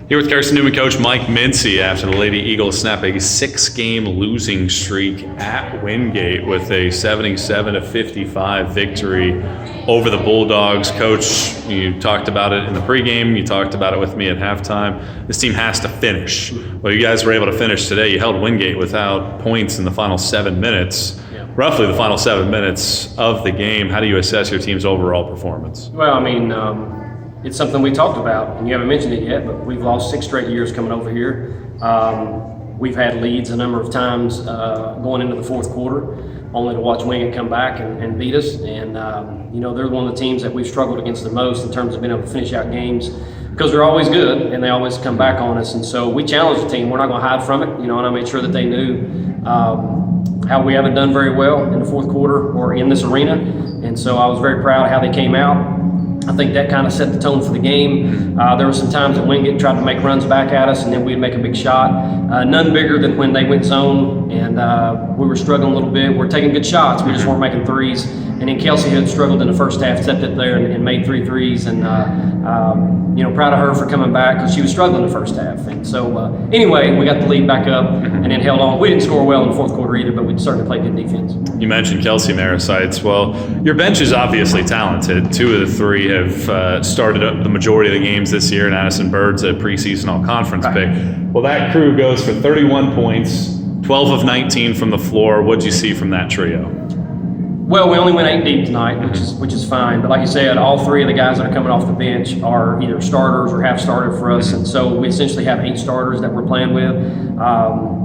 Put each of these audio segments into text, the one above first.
Here with Carson-Newman coach Mike Mincey after the Lady Eagles snap a 6-game losing streak at Wingate with a 77-55 victory over the Bulldogs. Coach, you talked about it in the pregame. You talked about it with me at halftime. This team has to finish. Well, you guys were able to finish today. You held Wingate without points in the final 7 minutes. Roughly the final 7 minutes of the game. How do you assess your team's overall performance? Well, I mean, it's something we talked about, and you haven't mentioned it yet, but we've lost 6 straight years coming over here. We've had leads a number of times going into the fourth quarter, only to watch Wingate come back and beat us. And, they're one of the teams that we've struggled against the most in terms of being able to finish out games because they're always good and they always come back on us. And so we challenged the team. We're not going to hide from it, and I made sure that they knew how we haven't done very well in the fourth quarter or in this arena. And so I was very proud of how they came out. I think that kind of set the tone for the game. There were some times that Wingate tried to make runs back at us, and then we'd make a big shot. None bigger than when they went zone, and we were struggling a little bit. We're taking good shots. We just weren't making threes. And then Kelsey had struggled in the first half, stepped up there and made 3 threes. And, proud of her for coming back because she was struggling in the first half. And so, anyway, we got the lead back up and then held on. We didn't score well in the fourth quarter either, but we certainly played good defense. You mentioned Kelsey Marisites. Well, your bench is obviously talented. 2 of the 3 have started up the majority of the games this year, and Addison Bird's a preseason all-conference pick. Well, that crew goes for 31 points, 12 of 19 from the floor. What'd you see from that trio? Well, we only went 8 deep tonight, which is fine. But like you said, all 3 of the guys that are coming off the bench are either starters or have started for us, and so we essentially have 8 starters that we're playing with.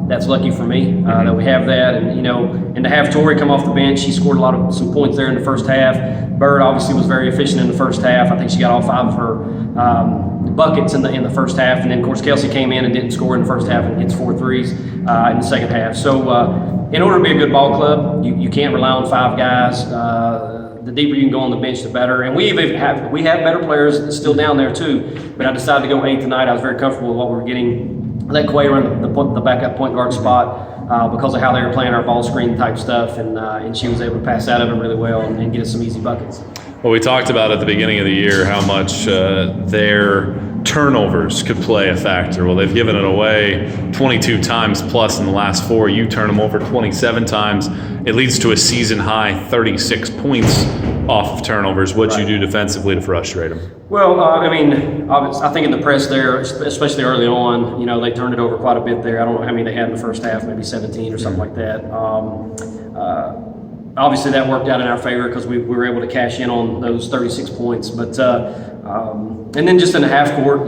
That's lucky for me that we have that, and to have Tori come off the bench, she scored some points there in the first half. Bird obviously was very efficient in the first half. I think she got all 5 of her buckets in the first half, and then of course Kelsey came in and didn't score in the first half and hits 4 threes in the second half. So in order to be a good ball club, you can't rely on 5 guys. The deeper you can go on the bench, the better. And we have better players still down there too. But I decided to go 8 tonight. I was very comfortable with what we were getting. Let Quay run the backup point guard spot because of how they were playing our ball screen type stuff, and she was able to pass out of them really well and get us some easy buckets. Well, we talked about at the beginning of the year how much their turnovers could play a factor. Well, they've given it away 22 times plus in the last 4. You turn them over 27 times. It leads to a season-high 36 points off of turnovers. What'd you do defensively to frustrate them? Well, I think in the press there, especially early on, they turned it over quite a bit there. I don't know how many they had in the first half, maybe 17 or something like that. Obviously, that worked out in our favor because we were able to cash in on those 36 points. But and then just in the half court,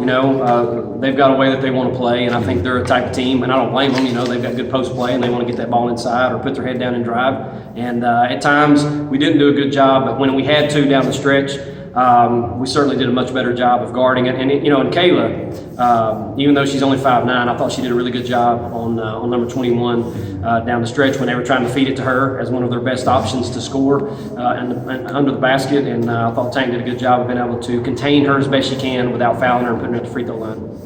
they've got a way that they want to play, and I think they're a type of team, and I don't blame them. They've got good post play, and they want to get that ball inside or put their head down and drive. And at times, we didn't do a good job, but when we had to down the stretch, we certainly did a much better job of guarding it. And and Kayla, even though she's only 5'9", I thought she did a really good job on number 21 down the stretch when they were trying to feed it to her as one of their best options to score and under the basket. And I thought Tank did a good job of being able to contain her as best she can without fouling her and putting her at the free throw line.